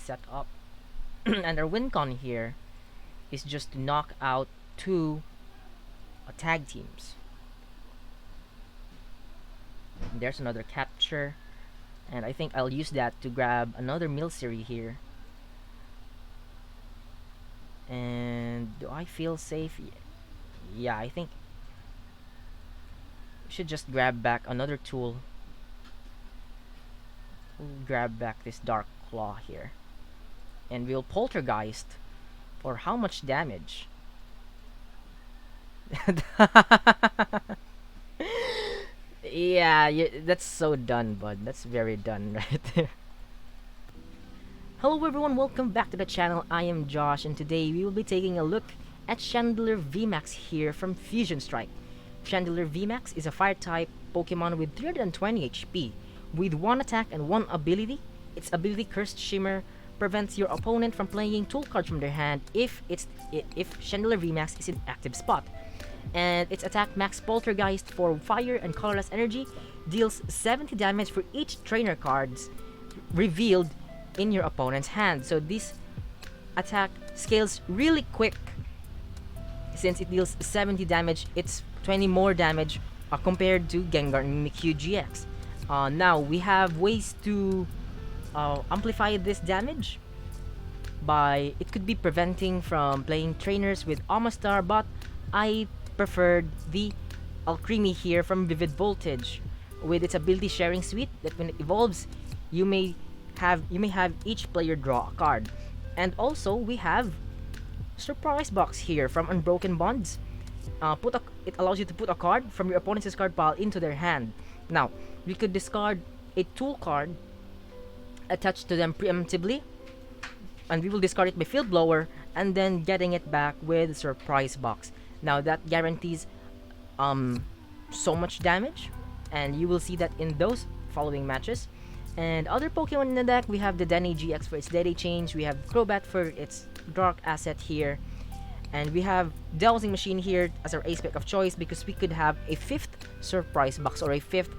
set up. And our win con here is just to knock out 2 tag teams. And there's another capture, and I think I'll use that to grab another Milcery here. And do I feel safe? Yeah, I think we should just grab back another tool. We'll grab back this Dark Claw here, and we'll Poltergeist for how much damage? Yeah, that's so done, bud. That's very done right there. Hello everyone, welcome back to the channel. I am Josh, and today we will be taking a look at Chandelure VMAX here from Fusion Strike. Chandelure VMAX is a fire-type Pokemon with 320 HP. With 1 attack and 1 ability, its ability Cursed Shimmer prevents your opponent from playing tool cards from their hand if Chandelure VMAX is in active spot. And its attack Max Poltergeist for fire and colorless energy deals 70 damage for each trainer cards revealed in your opponent's hand. So this attack scales really quick. Since it deals 70 damage, it's 20 more damage compared to GengaMikyu's GX. Now we have ways to amplify this damage by it could be preventing from playing trainers with Omastar, but I preferred the Alcremie here from Vivid Voltage with its ability Sharing Suite that when it evolves you may have each player draw a card. And also we have Surprise Box here from Unbroken Bonds. It allows you to put a card from your opponent's discard pile into their hand. Now we could discard a tool card attached to them preemptively, and we will discard it by Field Blower and then getting it back with Surprise Box. Now that guarantees so much damage, and you will see that in those following matches. And other Pokemon in the deck, we have the Dedenne-GX for its DAA change, we have Crobat for its Dark asset here, and we have Dowsing Machine here as our ace pick of choice because we could have a 5th Surprise Box or a 5th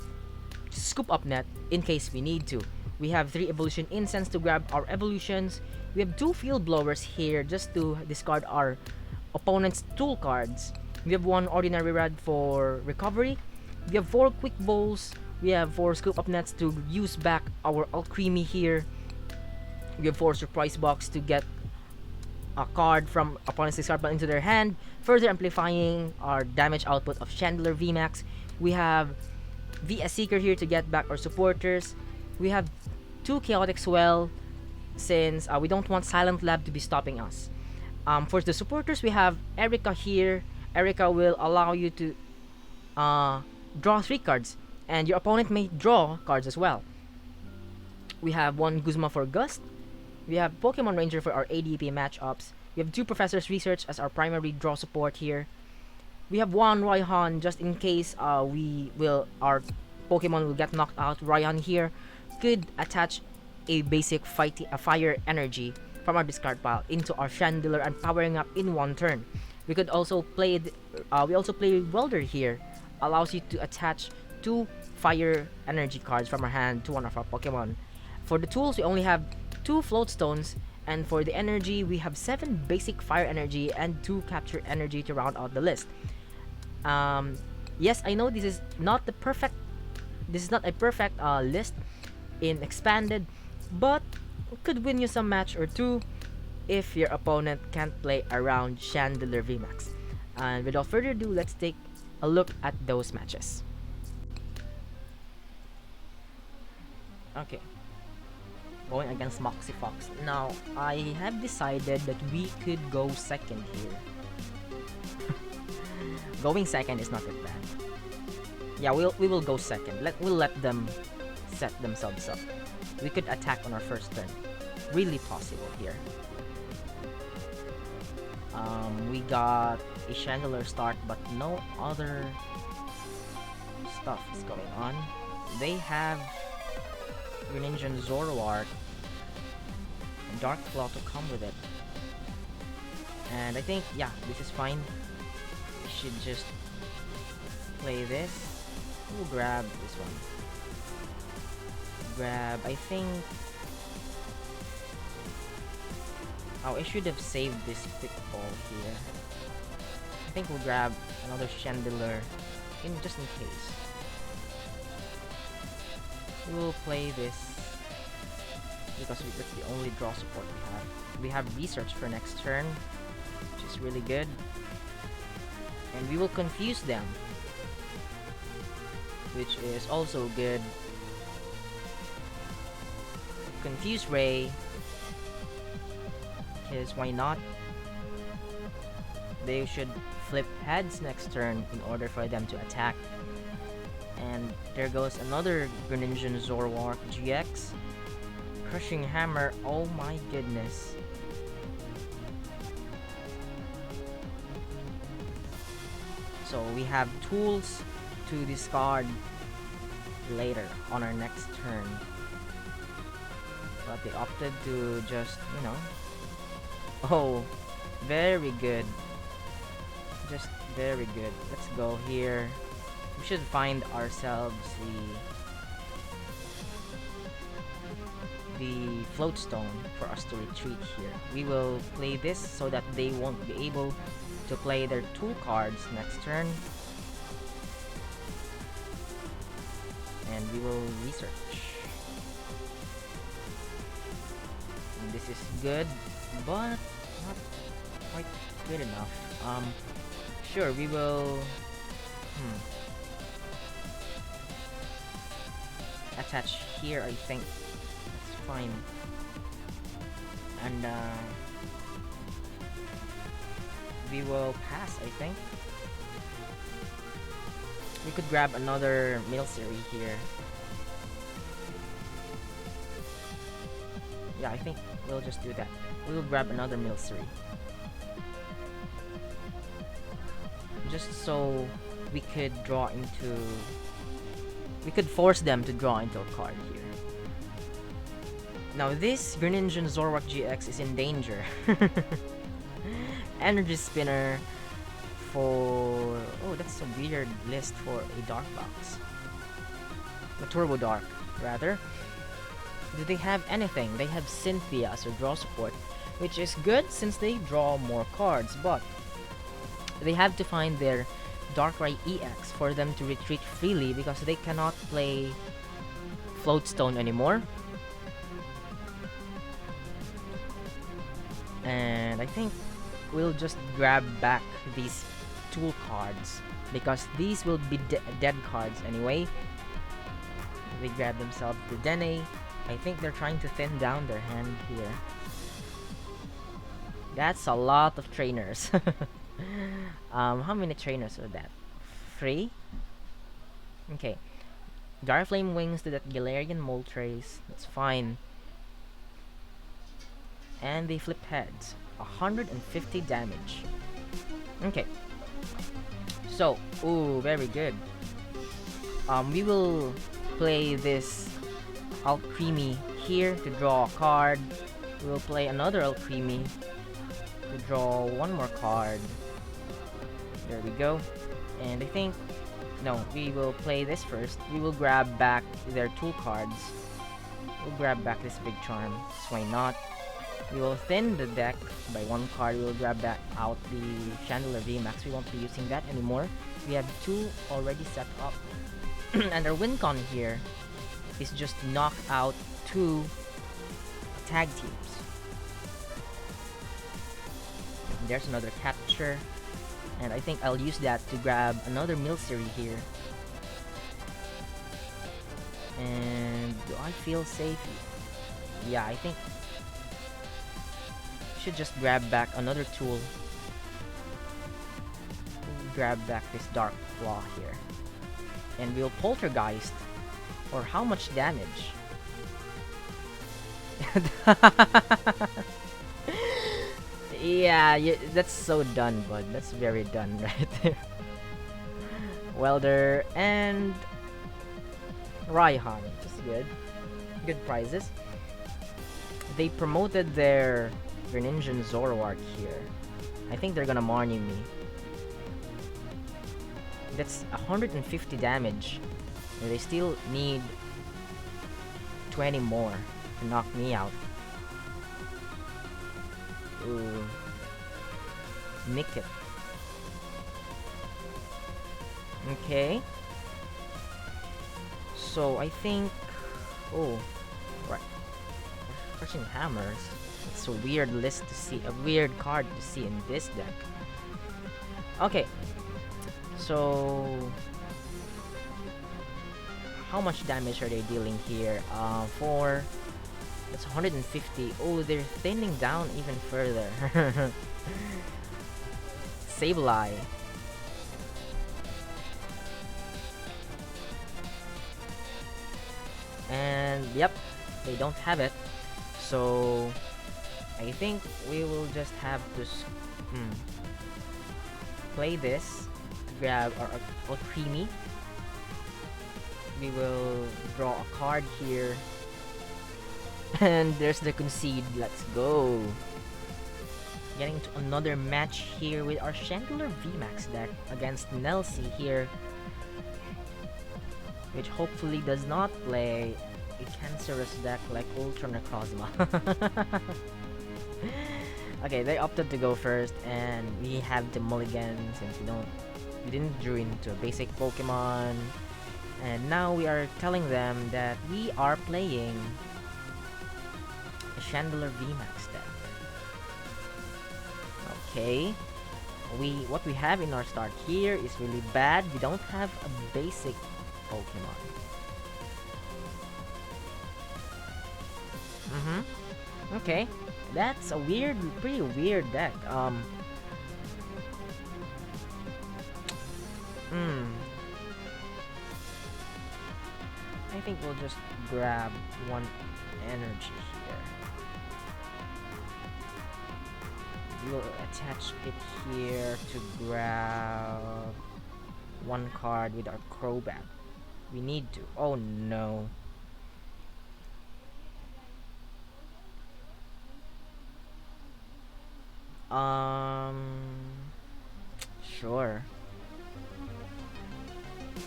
Scoop Up Net in case we need to. We have 3 Evolution Incense to grab our evolutions. We have 2 Field Blowers here just to discard our opponent's tool cards. We have 1 Ordinary Rod for recovery. We have 4 Quick Bowls. We have 4 Scoop Up Nets to use back our Alcremie here. We have 4 Surprise Box to get a card from opponent's discard pile into their hand, further amplifying our damage output of Chandelure VMAX. We have VS Seeker here to get back our supporters. We have 2 Chaotic Swell since we don't want Silent Lab to be stopping us. For the supporters, we have Erika here. Erika will allow you to draw 3 cards, and your opponent may draw cards as well. We have 1 Guzma for Gust. We have Pokemon Ranger for our ADP matchups. We have 2 Professor's Research as our primary draw support here. We have 1 Raihan just in case our Pokemon will get knocked out. Raihan here could attach a basic fire energy from our discard pile into our Chandelure and powering up in 1 turn. We could also play Welder here. Allows you to attach 2 fire energy cards from our hand to one of our Pokemon. For the tools, we only have 2 Float Stones, and for the energy, we have 7 basic fire energy and 2 capture energy to round out the list. Yes, I know this is not a perfect list in Expanded, but it could win you some match or 2 if your opponent can't play around Chandelure VMAX. And without further ado, let's take a look at those matches. Okay, going against Moxie Fox. Now, I have decided that we could go second here. Going second is not that bad. Yeah, we will go second. We'll let them set themselves up. We could attack on our first turn. Really possible here. We got a Chandelure start, but no other stuff is going on. They have Greninja and Zoroark and Dark Claw to come with it. And I think, yeah, this is fine. We should just play this. We'll grab this one. Oh, I should have saved this quick ball here. I think we'll grab another Chandelure just in case. We'll play this because that's the only draw support we have. We have research for next turn, which is really good. And we will confuse them, which is also good. Confuse Ray, because why not? They should flip heads next turn in order for them to attack. And there goes another Greninja Zoroark GX. Crushing Hammer, oh my goodness. So we have tools to discard later on our next turn. But they opted to just, you know. Oh, very good. Just very good. Let's go here. We should find ourselves the float stone for us to retreat here. We will play this so that they won't be able to play their tool cards next turn. And we will research. And this is good, but not quite good enough. Sure, we will attach here, I think. That's fine. And we will pass, I think. We could grab another Milcery here. Yeah, I think we'll just do that. We'll grab another Milcery. Just so we could draw into... We could force them to draw into a card here. Now this Greninja Zoroark GX is in danger. Energy Spinner for... Oh, that's a weird list for a Dark Box. A Turbo Dark, rather. Do they have anything? They have Cynthia as a draw support, which is good since they draw more cards, but they have to find their Darkrai EX for them to retreat freely because they cannot play Floatstone anymore. And I think we'll just grab back these tool cards because these will be dead cards anyway. They grab themselves the Dedenne. I think they're trying to thin down their hand here. That's a lot of trainers. How many trainers are that? 3? Okay. Darflame Wings to that Galarian Moltres. That's fine. And they flip heads. 150 damage. Okay. So, ooh, very good. We will play this Alcremie here to draw a card. We'll play another Alcremie to draw one more card. There we go. And I think... No, we will play this first. We will grab back their tool cards. We'll grab back this Big Charm. So why not? We will thin the deck by one card. We will grab back out the Chandelure VMAX. We won't be using that anymore. We have 2 already set up. And our win con here is just knock out 2 tag teams. And there's another capture. And I think I'll use that to grab another Milcery here. And do I feel safe? Yeah, I think should just grab back another tool. Grab back this Dark Claw here. And we'll Poltergeist. Or how much damage? Yeah, that's so done, bud. That's very done right there. Welder and Raihan. Just good. Good prizes. They promoted their Greninja Zoroark here. I think they're gonna Marnie me. That's 150 damage. And they still need 20 more to knock me out. Ooh. Nick it. Okay. So I think... Oh. Right. Crushing Hammers. It's a weird list to see. A weird card to see in this deck. Okay. So... How much damage are they dealing here? That's 150. Oh, they're thinning down even further. Sableye. And yep, they don't have it. So I think we will just have to play this. Grab our Alcremie. We will draw a card here. And there's the concede. Let's go. Getting to another match here with our Chandelure VMAX deck against Milcery here, which hopefully does not play a cancerous deck like Ultra Necrozma. Okay, they opted to go first, and we have the mulligan since we didn't drew into a basic Pokemon. And now we are telling them that we are playing a Chandelure VMAX deck. Okay. What we have in our start here is really bad. We don't have a basic Pokemon. Okay. That's a pretty weird deck. I think we'll just grab one energy here. We'll attach it here to grab one card with our Crobat. We need to. Oh no. Sure.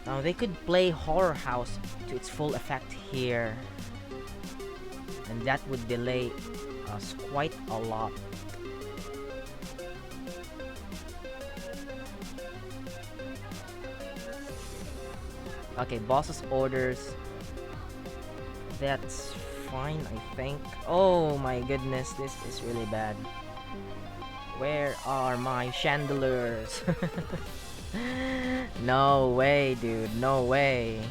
Now they could play Horror House to its full effect here, and that would delay us quite a lot. Okay, boss's orders. That's fine, I think. Oh my goodness, this is really bad. Where are my Chandelures? No way, dude. No way.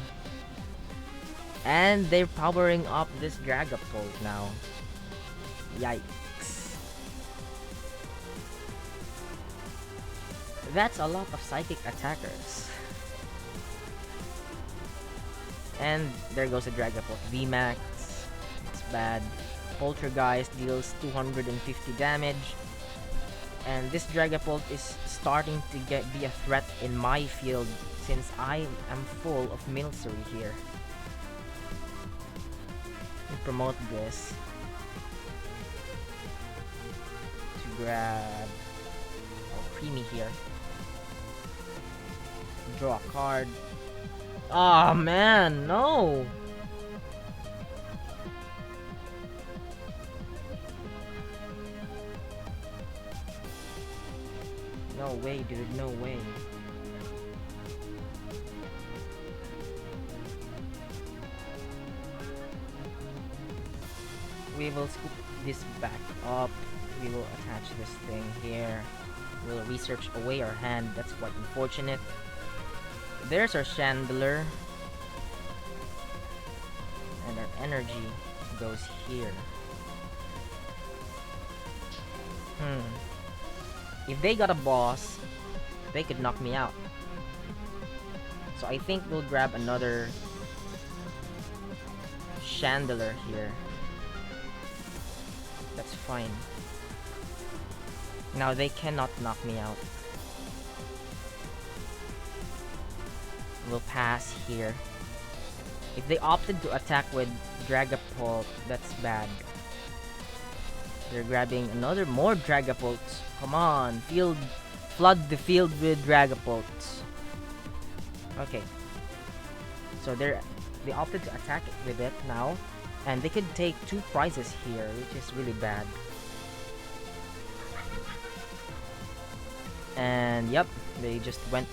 And they're powering up this Dragapult now. Yikes. That's a lot of psychic attackers. And there goes the Dragapult VMAX. It's bad. Poltergeist deals 250 damage. And this Dragapult is starting to be a threat in my field since I am full of Milcery here. We promote this to grab Alcremie here. Draw a card. Oh man, no! No way, dude, no way. We will scoop this back up. We will attach this thing here. We'll research away our hand. That's quite unfortunate. There's our Chandelure. And our energy goes here. If they got a boss, they could knock me out. So I think we'll grab another Chandelure here. That's fine. Now they cannot knock me out. We'll pass here. If they opted to attack with Dragapult, that's bad. They're grabbing more Dragapults. Come on, flood the field with Dragapults. Okay. So they opted to attack it with it now, and they could take 2 prizes here, which is really bad. And yep, they just went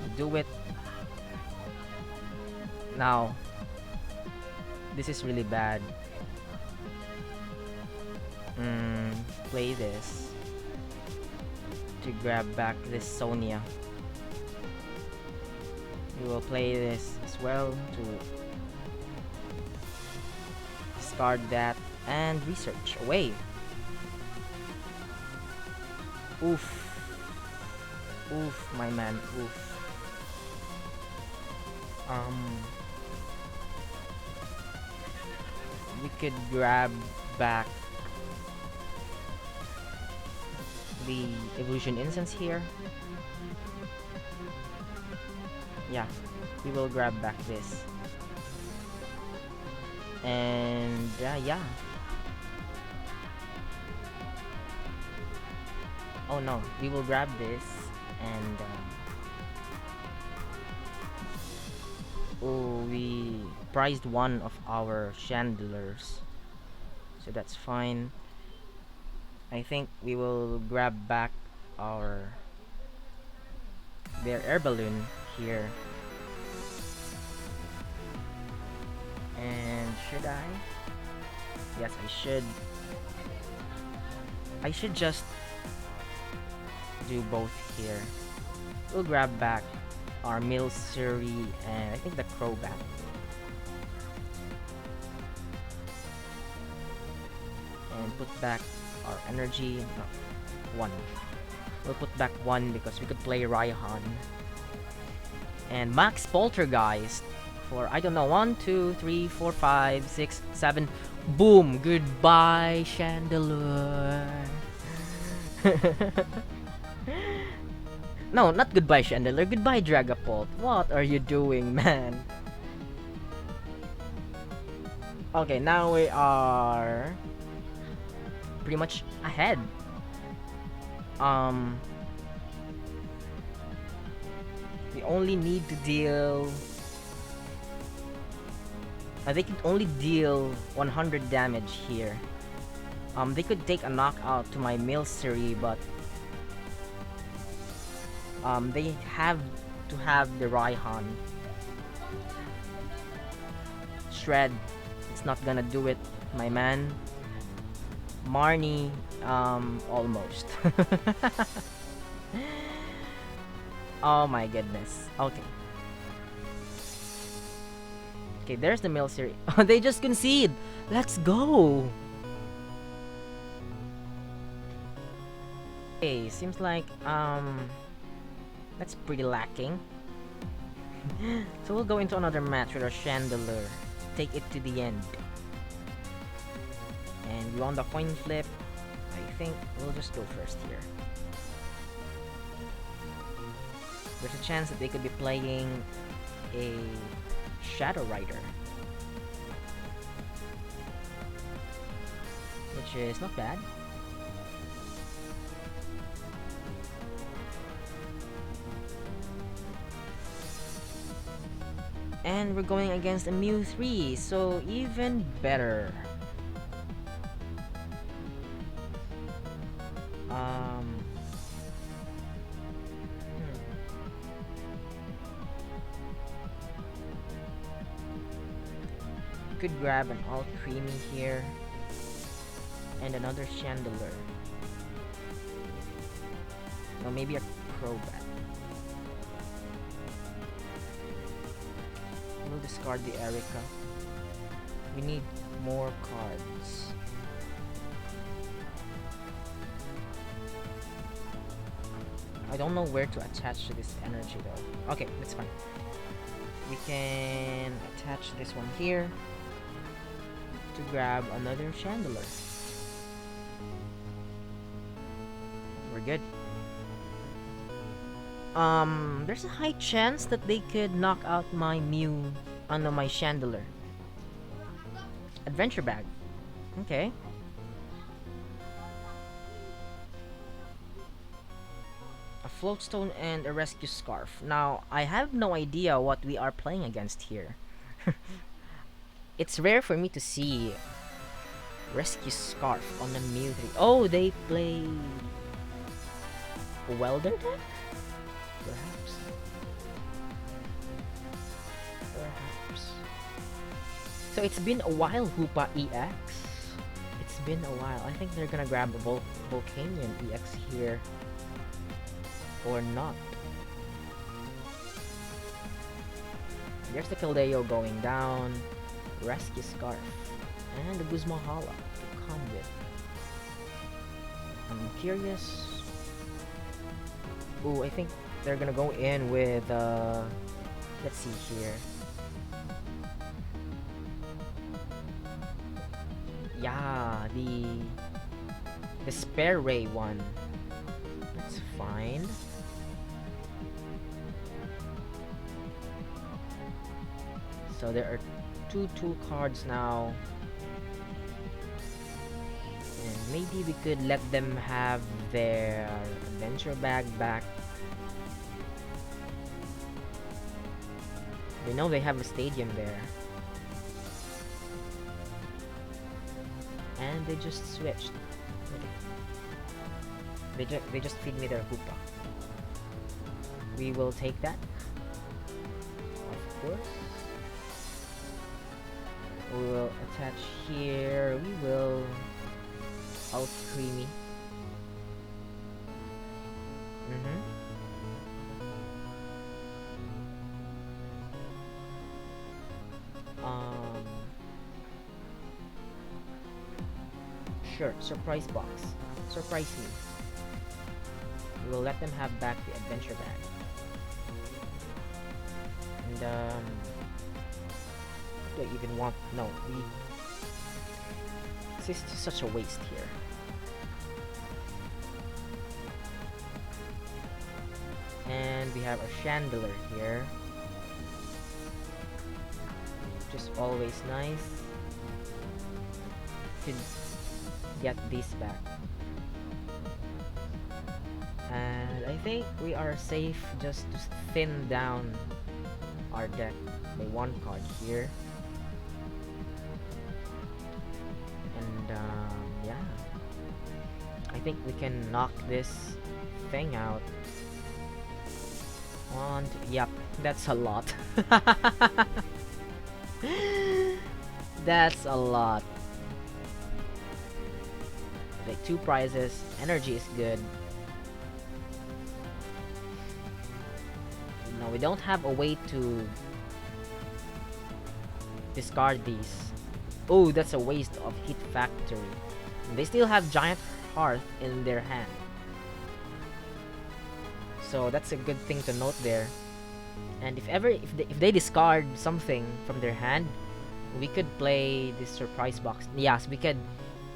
to do it. Now, this is really bad. Play this to grab back this Sonia. We will play this as well to discard that and research away. Oof. Oof, my man. Oof. We could grab back the Evolution Incense here. Yeah, we will grab back this. And yeah. Oh no, we will grab this and oh, we prized one of our Chandelures, so that's fine. I think we will grab back their air balloon here. And should I? Yes, I should. I should just do both here. We'll grab back our Milcery and I think the Crobat. And put back our energy. No, 1. We'll put back 1 because we could play Raihan. And max Poltergeist for, I don't know, 1, 2, 3, 4, 5, 6, 7. Boom! Goodbye, Chandelure. No, not goodbye, Chandelure. Goodbye, Dragapult. What are you doing, man? Okay, now we are pretty much ahead. We only need to deal. They could only deal 100 damage here. They could take a knockout to my Milcery, but they have to have the Raihan. Shred, it's not gonna do it, my man. Marnie, almost. Oh my goodness. Okay. Okay, there's the Milcery. Oh, they just concede. Let's go. Okay, seems like that's pretty lacking. So we'll go into another match with our Chandelure. Take it to the end. And we won the coin flip. I think we'll just go first here. There's a chance that they could be playing a Shadow Rider, which is not bad. And we're going against a Mew3, so even better. Could grab an Alcremie here and another Chandelure. No, maybe a Crobat. We'll discard the Erika. We need more cards. I don't know where to attach to this energy though. Okay, that's fine. We can attach this one here to grab another Chandelure. We're good. There's a high chance that they could knock out my my Chandelure. Adventure bag. Okay. A floatstone and a rescue scarf. Now, I have no idea what we are playing against here. It's rare for me to see rescue scarf on the Mew3. Oh, they play Welder deck? Perhaps. Perhaps. So it's been a while, Hoopa EX. It's been a while. I think they're gonna grab a Volcanion EX here. Or not. There's the Keldeo going down. Rescue Scarf. And the Guzmahala to come with. I'm curious. Ooh, I think they're gonna go in with let's see here. Yeah, the Spare Ray one. That's fine. So there are two tool cards now. And maybe we could let them have their adventure bag back. They know they have a stadium there. And they just switched. They just feed me their Hoopa. We will take that. Of course. We will attach here. We will Alcremie. Sure, Surprise Box. Surprise me. We will let them have back the adventure bag. And do I even want? No, this is such a waste here. And we have a Chandelure here. Just always nice. Could get this back. And I think we are safe just to thin down our deck by one card here. And yeah, I think we can knock this thing out. Yep, that's a lot. That's a lot. Like 2 prizes, energy is good. No, we don't have a way to discard these. Oh, that's a waste of Hit Factory. And they still have Giant Hearth in their hand. So that's a good thing to note there. And if they discard something from their hand, we could play this Surprise Box. Yes, we could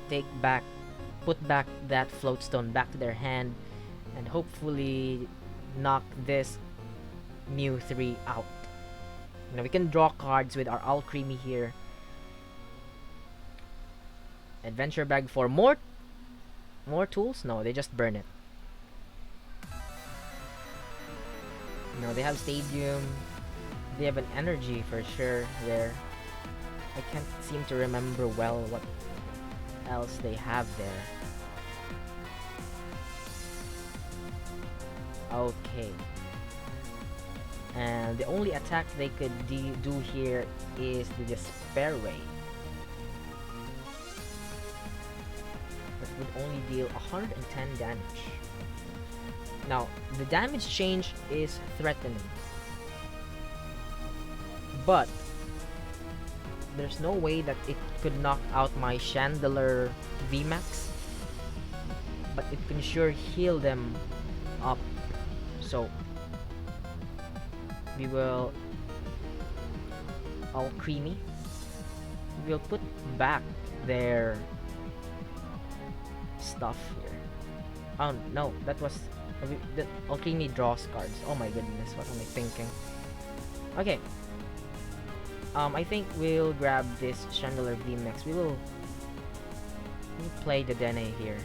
put back that Floatstone back to their hand, and hopefully knock this Mew3 out. You know, we can draw cards with our Alcremie here. Adventure bag for more tools? No, they just burn it. No, they have Stadium. They have an energy for sure there. I can't seem to remember well what else they have there. Okay. And the only attack they could do here is the Despair Ray. That would only deal 110 damage. Now, the damage change is threatening. But there's no way that it could knock out my Chandelure VMAX. But it can sure heal them up. So we will Alcremie. We'll put back their stuff here. Oh no, that was the Alcremie draws cards. Oh my goodness, what am I thinking? Okay. I think we'll grab this Chandelure VMAX. We'll play the Dedenne here.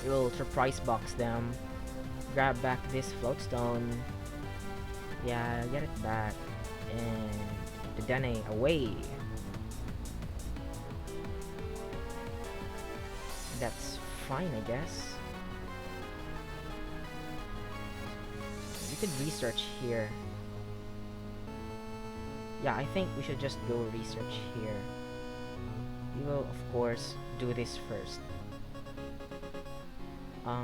We will Surprise Box them. Grab back this Floatstone. Yeah, get it back. And the Dedenne away. That's fine, I guess. could research here. Yeah, I think we should just go research here. We will, of course, do this first.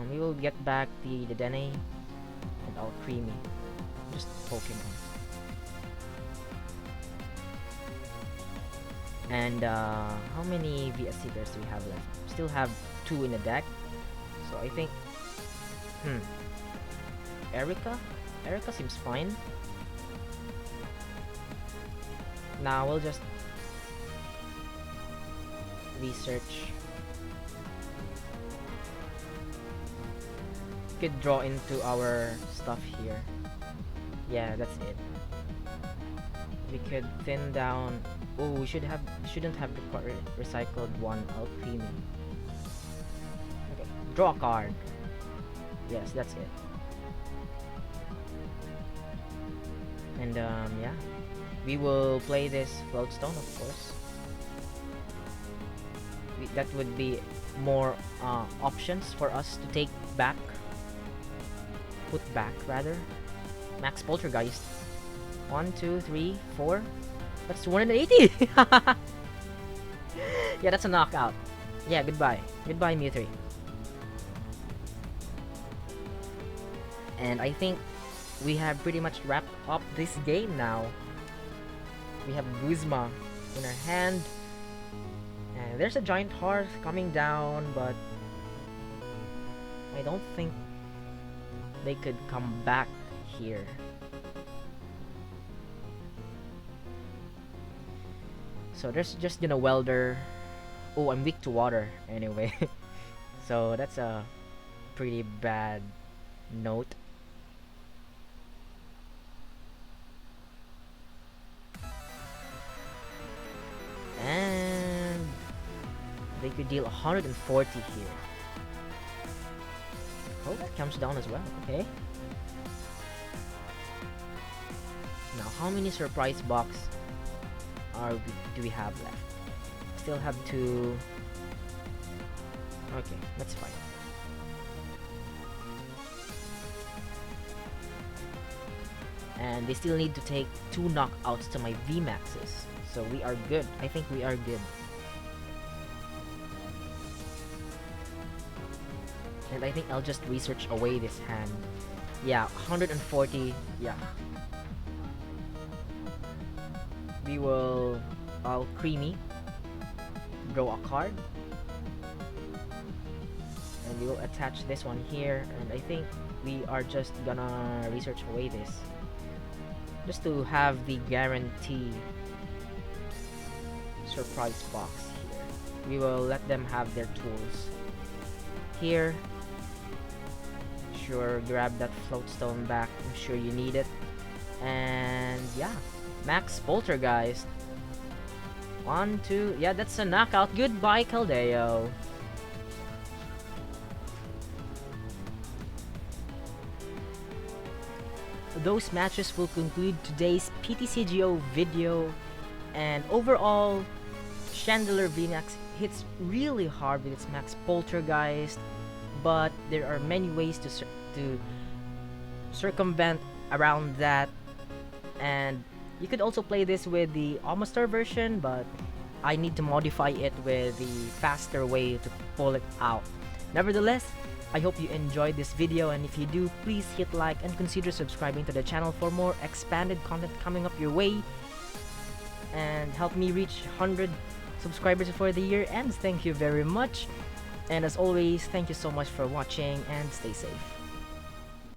We will get back the Dedenne and Alcremie. Just Pokemon. And how many VST pairs do we have left? Still have 2 in the deck. So I think Erika seems fine. Now we'll just research. Could draw into our stuff here. Yeah, that's it. We could thin down. Oh, we shouldn't have recycled one Alcremie. Okay, draw a card. Yes, that's it. And yeah, we will play this Floatstone, of course. That would be more options for us to take back. Put back, rather. Max Poltergeist. 1, 2, 3, 4. That's 180! Yeah, that's a knockout. Yeah, goodbye. Goodbye, Mew3. And I think we have pretty much wrapped up this game now. We have Guzma in our hand. And there's a giant horse coming down, but I don't think they could come back here. So there's just, Welder. Oh, I'm weak to water anyway. So that's a pretty bad note. And they could deal 140 here. Oh, that comes down as well. Okay. Now, how many surprise box do we have left? Still have 2. Okay, that's fine. And they still need to take 2 knockouts to my VMAXs. So we are good. I think we are good. And I think I'll just research away this hand. Yeah, 140. Yeah. We will Alcremie, draw a card, and we will attach this one here. And I think we are just gonna research away this, just to have the guarantee surprise box here. We will let them have their tools here. Sure, grab that Floatstone back. I'm sure you need it. And yeah, Max Poltergeist. 1, 2. Yeah, that's a knockout. Goodbye, Caldeo. Those matches will conclude today's PTCGO video. And overall, Chandelure VMAX hits really hard with its Max Poltergeist, but there are many ways to circumvent around that. And you could also play this with the Almastar version, but I need to modify it with the faster way to pull it out. Nevertheless, I hope you enjoyed this video, and if you do, please hit like and consider subscribing to the channel for more expanded content coming up your way, and help me reach 100 subscribers before the year ends. Thank you very much, and as always, thank you so much for watching, and stay safe.